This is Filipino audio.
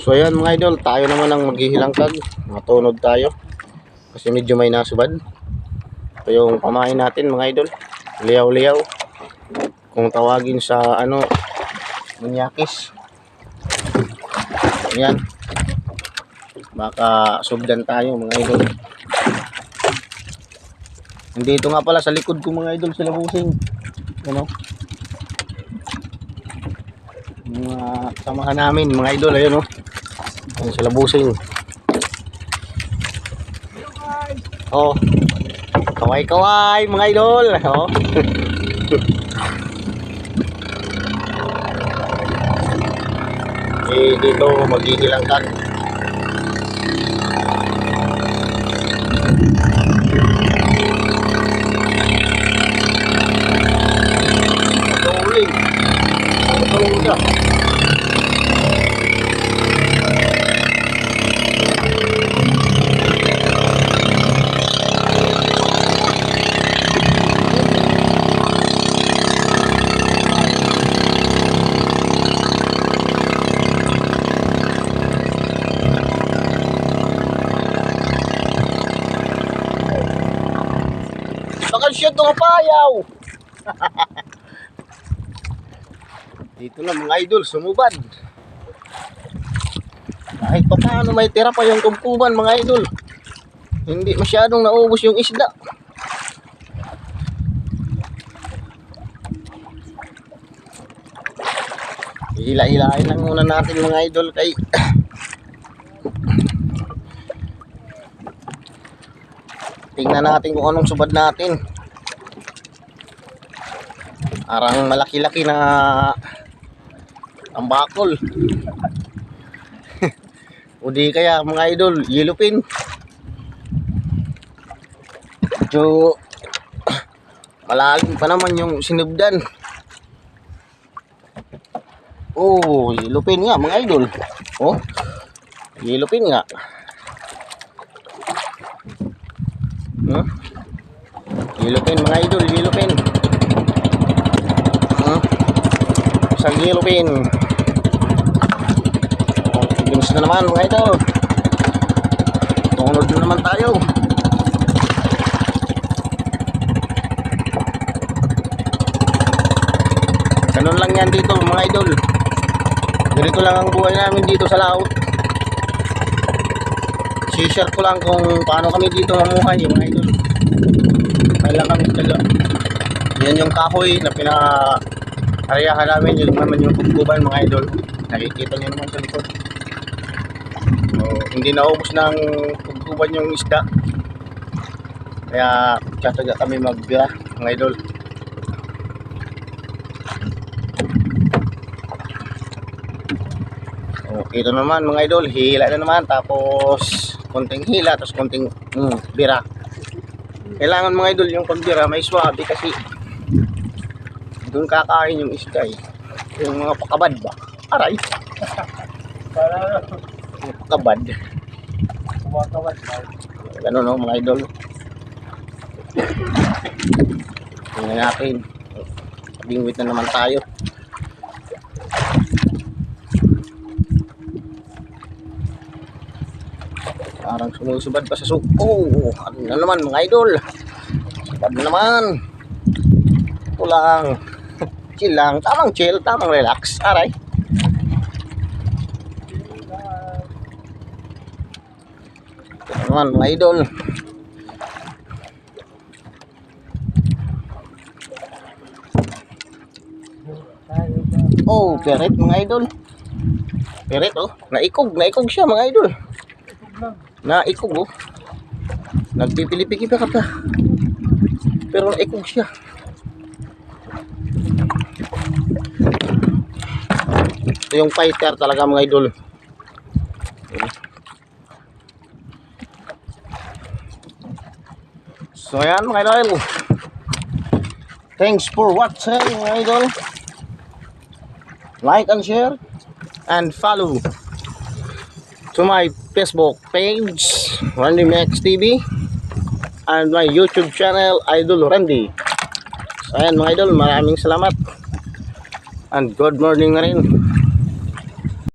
So ayan mga idol, tayo naman ang maghihilangkag. Matunod tayo kasi medyo may nasubad. Ito yung pamain natin mga idol, liyaw-liyaw kung tawagin sa ano, munyakis. Ayan, baka subdan tayo mga idol. Nandito nga pala sa likod ko mga idol sila busing, ano, mga samahan namin mga idol. Ayun oh, ayun sila busing. Oh, kaway-kaway mga idol. Oh. Dito maghihilangkan. Tuling. Tulong siya. Shoot ng payaw. Dito na mga idol, sumubad. Kahit pa paano may tira pa yung kumkuman mga idol. Hindi masyadong naubos yung isda. Hila-hilain lang muna natin mga idol kay tingnan natin kung anong subad natin. Arang malaki-laki na ang bakol. O di kaya mga idol, yellowfin. So malalim pa naman yung sinubdan. Oh, yellowfin nga mga idol. Oh, yellowfin nga. Huh? Yellowfin mga idol, yellowfin. Isang yellowfin. Bilis na naman mga idol. Tunod na naman tayo. Ganun lang yan dito mga idol. Ganito lang ang buhay namin dito sa laut. Si-share ko lang kung paano kami dito mamuhay mga idol. Kailan kami talaga. Yan yung kahoy na pinaka-areahan namin. Yun naman yung kumkuban mga idol. Nakikita nyo naman sa likod. So, hindi naubos ng kumkuban yung isda. Kaya tsasaga kami magbira mga idol. So, ito naman mga idol, hila na naman. Tapos konting hila, tapos konting bira. Kailangan mga idol yung pagbira may swabe kasi doon kakain yung isda eh. Yung mga pakabad ba? Aray! Yung pakabad. Ganun no mga idol. Tingnan natin. Bingwit na naman tayo. Parang sumusubad pa sa suko. Ano na naman mga idol. Subad na naman. Ito lang. Chill lang. Tamang chill. Tamang relax. Aray. Ito naman mga idol. Oh, peret mga idol. Peret oh. Naikog siya mga idol. Naikog oh. Nagpipilipiki pa ka pa. Pero naikog siya. Ito yung fighter talaga mga idol. So ayan mga idol. Thanks for watching mga idol. Like and share and follow to my Facebook page Randy Max TV and my YouTube channel Idol Randy. So ayan mga idol, maraming salamat and good morning na rin.